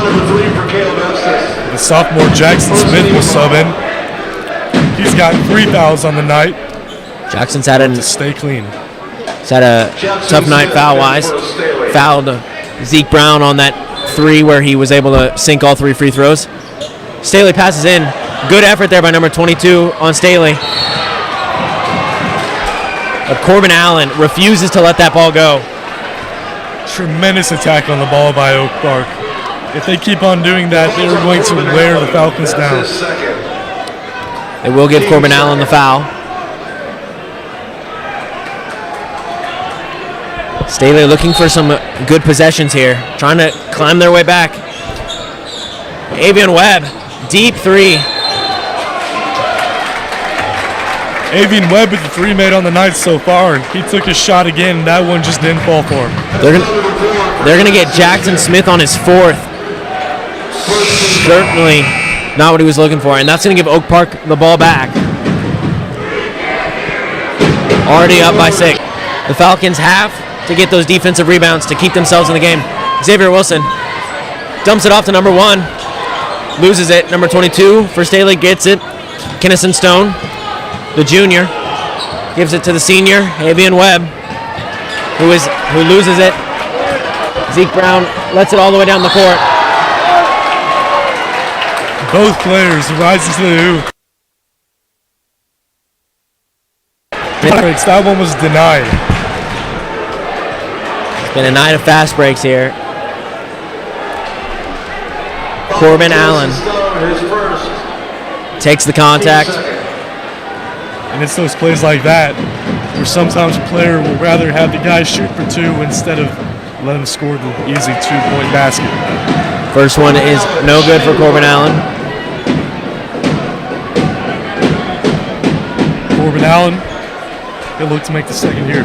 [SPEAKER 3] number 3 for Caleb Estes.
[SPEAKER 2] The sophomore Jackson Smith will sub in. He's got 3 fouls on the night.
[SPEAKER 1] Jackson's had
[SPEAKER 2] To stay clean.
[SPEAKER 1] He's had a tough night foul-wise. Fouled Zeke Brown on that 3 where he was able to sink all 3 free throws. Staley passes in. Good effort there by number 22 on Staley. But Corbin Allen refuses to let that ball go.
[SPEAKER 2] Tremendous attack on the ball by Oak Park. If they keep on doing that, they're going to wear the Falcons down.
[SPEAKER 1] They will give Corbin Allen the foul. Staley looking for some good possessions here, trying to climb their way back. Avian Webb, deep 3.
[SPEAKER 2] Avian Webb with the 3 made on the night so far. He took his shot again, and that one just didn't fall for him.
[SPEAKER 1] They're gonna get Jackson Smith on his 4th. Certainly not what he was looking for, and that's gonna give Oak Park the ball back. Already up by 6. The Falcons have to get those defensive rebounds to keep themselves in the game. Xavier Wilson dumps it off to number 1. Loses it. Number 22 for Staley gets it. Kennison Stone, the junior, gives it to the senior, Avian Webb, who loses it. Zeke Brown lets it all the way down the court.
[SPEAKER 2] Both players rising to the hoop. That one was denied.
[SPEAKER 1] It's been a night of fast breaks here. Corbin Allen takes the contact.
[SPEAKER 2] And it's those plays like that where sometimes a player will rather have the guy shoot for 2 instead of let him score the easy 2-point basket.
[SPEAKER 1] First one is no good for Corbin Allen.
[SPEAKER 2] Corbin Allen, he'll look to make the second here.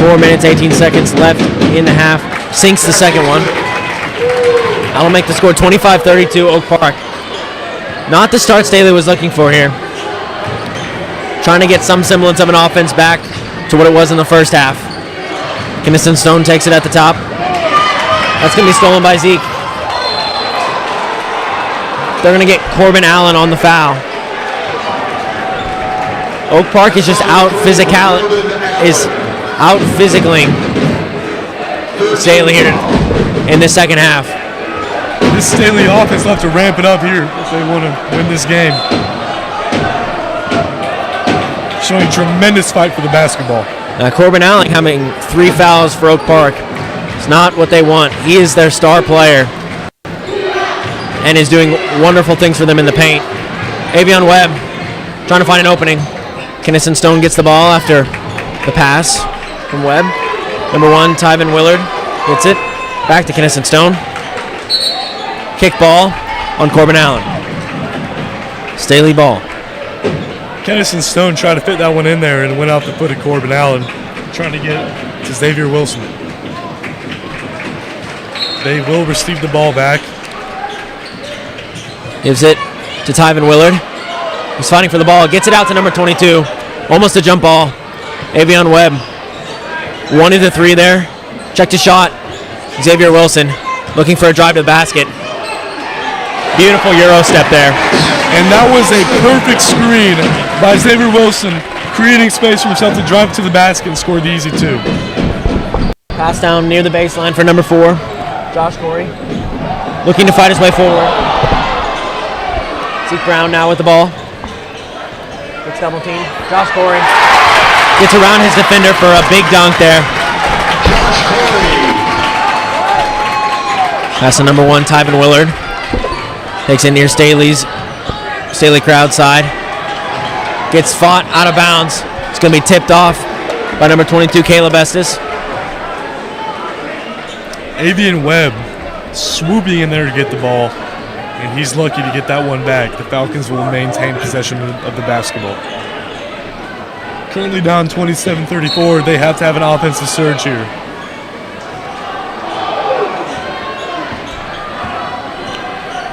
[SPEAKER 1] 4 minutes, 18 seconds left in the half. Sinks the second one. That'll make the score 25-32 Oak Park. Not the start Staley was looking for here. Trying to get some semblance of an offense back to what it was in the first half. Kennison Stone takes it at the top. That's going to be stolen by Zeke. They're going to get Corbin Allen on the foul. Oak Park is just out physicaling Staley here in the second half.
[SPEAKER 2] This Staley offense will have to ramp it up here if they want to win this game. Showing tremendous fight for the basketball.
[SPEAKER 1] Corbin Allen having 3 fouls for Oak Park. It's not what they want. He is their star player and is doing wonderful things for them in the paint. Avian Webb trying to find an opening. Kennison Stone gets the ball after the pass from Webb. Number 1, Tyven Willard gets it. Back to Kennison Stone. Kick ball on Corbin Allen. Staley ball.
[SPEAKER 2] Kennison Stone tried to fit that one in there and went off the foot of Corbin Allen, trying to get to Xavier Wilson. They will receive the ball back.
[SPEAKER 1] Gives it to Tyven Willard. He's fighting for the ball. Gets it out to number 22. Almost a jump ball. Avian Webb. 1 of the 3 there. Checked his shot. Xavier Wilson looking for a drive to the basket. Beautiful Euro step there.
[SPEAKER 2] And that was a perfect screen by Xavier Wilson, creating space for himself to drive to the basket and score the easy 2.
[SPEAKER 1] Pass down near the baseline for number 4, Josh Corey. Looking to fight his way forward. Zeke Brown now with the ball. Gets double team. Josh Corey gets around his defender for a big dunk there. Pass to number 1, Tyven Willard. Takes it near Staley crowd side. Gets fought out of bounds. It's going to be tipped off by number 22, Caleb Estes.
[SPEAKER 2] Avian Webb swooping in there to get the ball, and he's lucky to get that one back. The Falcons will maintain possession of the basketball. Currently down 27-34. They have to have an offensive surge here.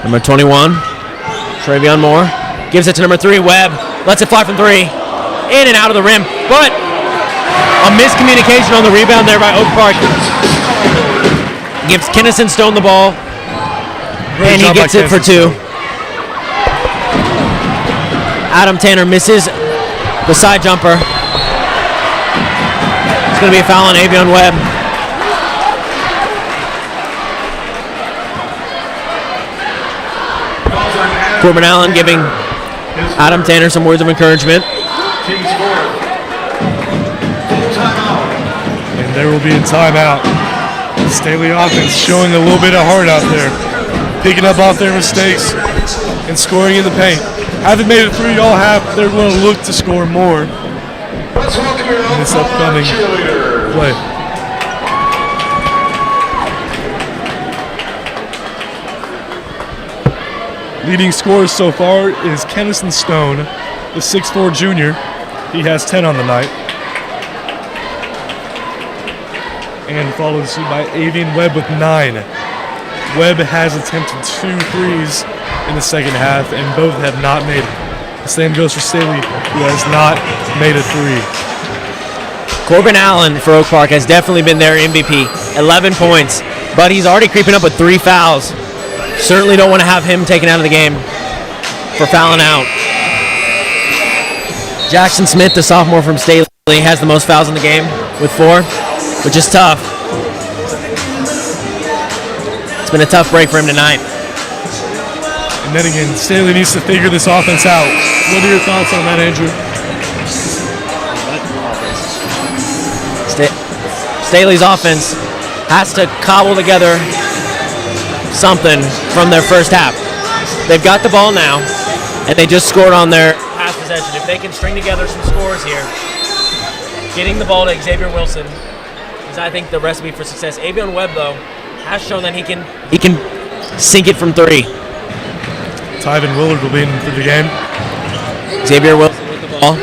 [SPEAKER 1] Number 21, Travion Moore, gives it to number 3, Webb. Lets it fly from 3. In and out of the rim. But a miscommunication on the rebound there by Oak Park. gives Kennison Stone the ball,
[SPEAKER 2] Great
[SPEAKER 1] and he
[SPEAKER 2] job by
[SPEAKER 1] gets it for
[SPEAKER 2] Kennison
[SPEAKER 1] 2.
[SPEAKER 2] Stone.
[SPEAKER 1] Adam Tanner misses the side jumper. It's going to be a foul on Avion Webb. Corbin Allen giving Adam Tanner some words of encouragement.
[SPEAKER 3] Team score. Full timeout.
[SPEAKER 2] And there will be a timeout. Staley offense showing a little bit of heart out there, picking up off their mistakes and scoring in the paint. Haven't made it 3 all half. They're going to look to score more
[SPEAKER 3] Let's welcome your
[SPEAKER 2] in this upcoming
[SPEAKER 3] cheerleader.
[SPEAKER 2] play. Leading scorers so far is Kennison Stone, the 6'4" junior. He has 10 on the night. And followed suit by Avian Webb with 9. Webb has attempted 2 threes in the second half, and both have not made it. The same goes for Staley, who has not made a 3.
[SPEAKER 1] Corbin Allen for Oak Park has definitely been their MVP. 11 points, but he's already creeping up with 3 fouls. Certainly don't want to have him taken out of the game for fouling out. Jackson Smith, the sophomore from Staley, has the most fouls in the game with 4, which is tough. It's been a tough break for him tonight.
[SPEAKER 2] And then again, Staley needs to figure this offense out. What are your thoughts on that, Andrew?
[SPEAKER 1] Staley's offense has to cobble together something from their first half. They've got the ball now, and they just scored on their pass possession. If they can string together some scores here, getting the ball to Xavier Wilson is, I think, the recipe for success. Avion Webb, though, has shown that he can sink it from 3.
[SPEAKER 2] Tyven Willard will be in for the game.
[SPEAKER 1] Xavier Wilson with the ball.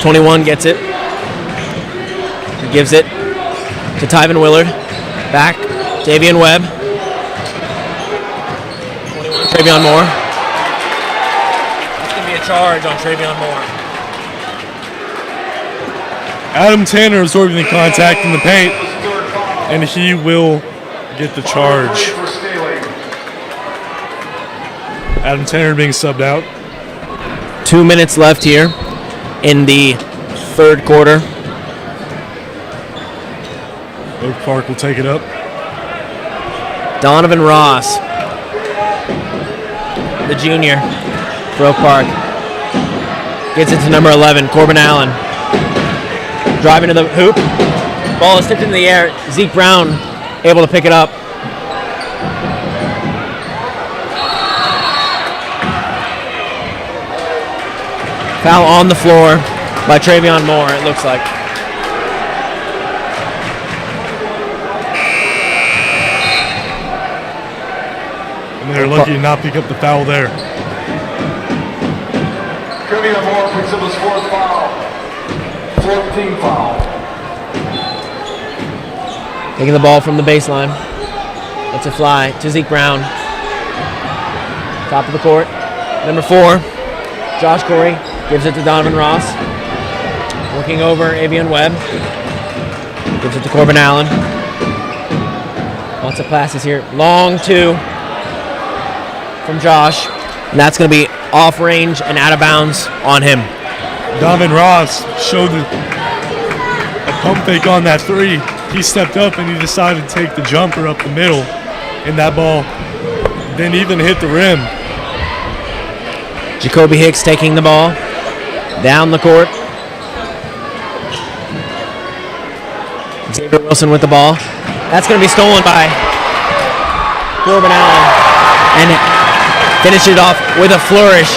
[SPEAKER 1] 21 gets it. He gives it to Tyven Willard. Back to Avion Webb. 21, Travion Moore. That's going to be a charge on Travion Moore.
[SPEAKER 2] Adam Tanner absorbing the contact in the paint, and he will get the charge.
[SPEAKER 3] For Staley.
[SPEAKER 2] Adam Tanner being subbed out.
[SPEAKER 1] 2 minutes left here in the third quarter.
[SPEAKER 2] Oak Park will take it up.
[SPEAKER 1] Donovan Ross, the junior for Oak Park, gets it to number 11, Corbin Allen. Driving to the hoop. Ball is tipped into the air. Zeke Brown able to pick it up. Foul on the floor by Travion Moore, it looks like.
[SPEAKER 2] And they're lucky to not pick up the foul there.
[SPEAKER 3] Travion Moore picks up his 4th foul. 4th team foul.
[SPEAKER 1] Taking the ball from the baseline. Let's it fly to Zeke Brown. Top of the court. Number 4, Josh Corey gives it to Donovan Ross. Working over Avion Webb. Gives it to Corbin Allen. Lots of passes here. Long 2 from Josh. And that's going to be off range and out of bounds on him.
[SPEAKER 2] Donovan Ross showed a pump fake on that 3. He stepped up and he decided to take the jumper up the middle, and that ball didn't even hit the rim.
[SPEAKER 1] Jacoby Hicks taking the ball down the court. Xavier Wilson with the ball. That's going to be stolen by Corbin Allen and finish it off with a flourish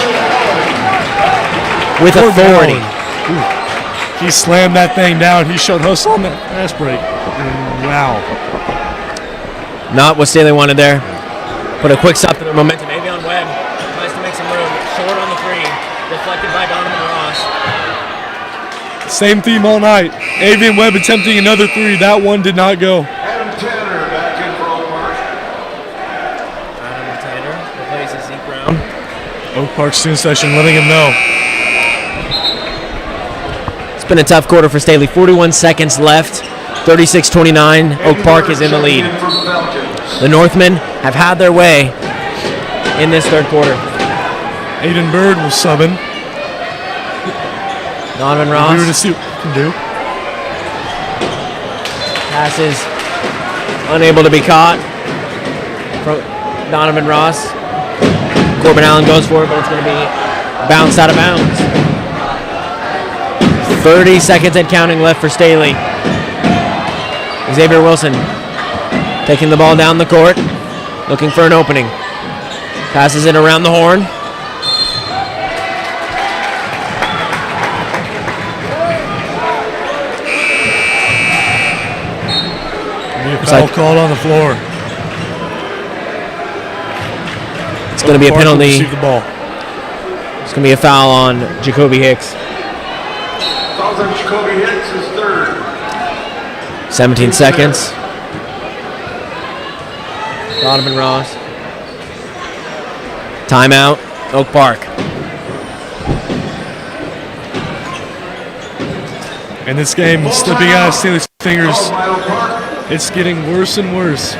[SPEAKER 1] with authority.
[SPEAKER 2] He slammed that thing down. He showed hustle on that fast break. Wow.
[SPEAKER 1] Not what Staley wanted there. Put a quick stop to their momentum. Avion Webb tries to make some room. Short on the 3. Deflected by Donovan Ross.
[SPEAKER 2] Same theme all night. Avian Webb attempting another 3. That one did not go.
[SPEAKER 3] Adam Tanner back in for Oak Park.
[SPEAKER 1] Adam Tanner replaces Zeke Brown.
[SPEAKER 2] Oak Park student session letting him know.
[SPEAKER 1] It's been a tough quarter for Staley. 41 seconds left. 36-29, Oak Park is in the lead. The Northmen have had their way in this third quarter.
[SPEAKER 2] Aiden Bird was subbing.
[SPEAKER 1] Donovan Ross.
[SPEAKER 2] We were to see what he can do.
[SPEAKER 1] Passes unable to be caught from Donovan Ross. Corbin Allen goes for it, but it's going to be bounced out of bounds. 30 seconds and counting left for Staley. Xavier Wilson taking the ball down the court, looking for an opening. Passes it around the horn.
[SPEAKER 2] Foul called on the floor.
[SPEAKER 1] It's going to be a penalty.
[SPEAKER 2] The ball.
[SPEAKER 1] It's going to be a foul on Jacoby Hicks.
[SPEAKER 3] Foul on Jacoby Hicks is third.
[SPEAKER 1] 17 seconds. Donovan Ross. Timeout, Oak Park.
[SPEAKER 2] And this game is slipping out of Staley's fingers. It's getting worse and worse.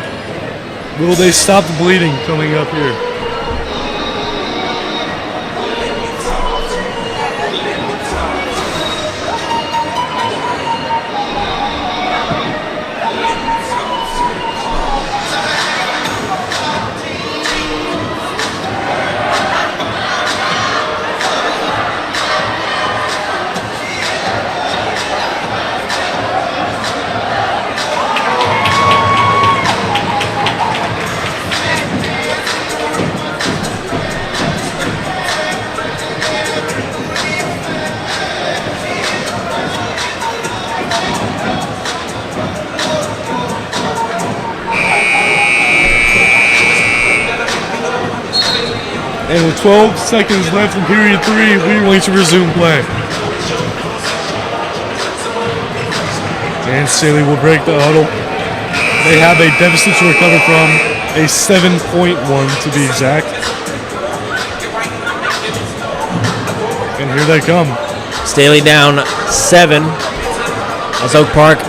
[SPEAKER 2] Will they stop the bleeding coming up here? And with 12 seconds left in period 3, we're going to resume play. And Staley will break the huddle. They have a deficit to recover from, a 7-point one to be exact. And here they come.
[SPEAKER 1] Staley down 7 as Oak Park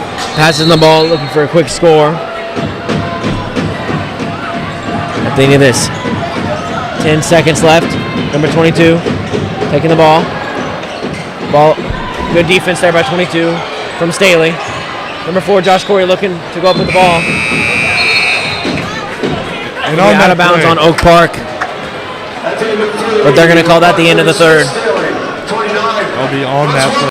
[SPEAKER 1] passes the ball, looking for a quick score. At the end of this, 10 seconds left. Number 22 taking the ball. Good defense there by 22 from Staley. Number 4, Josh Corey, looking to go up with the ball.
[SPEAKER 2] And
[SPEAKER 1] out of bounds on Oak Park. But they're going to call that the end of the third.
[SPEAKER 2] I'll be on that play.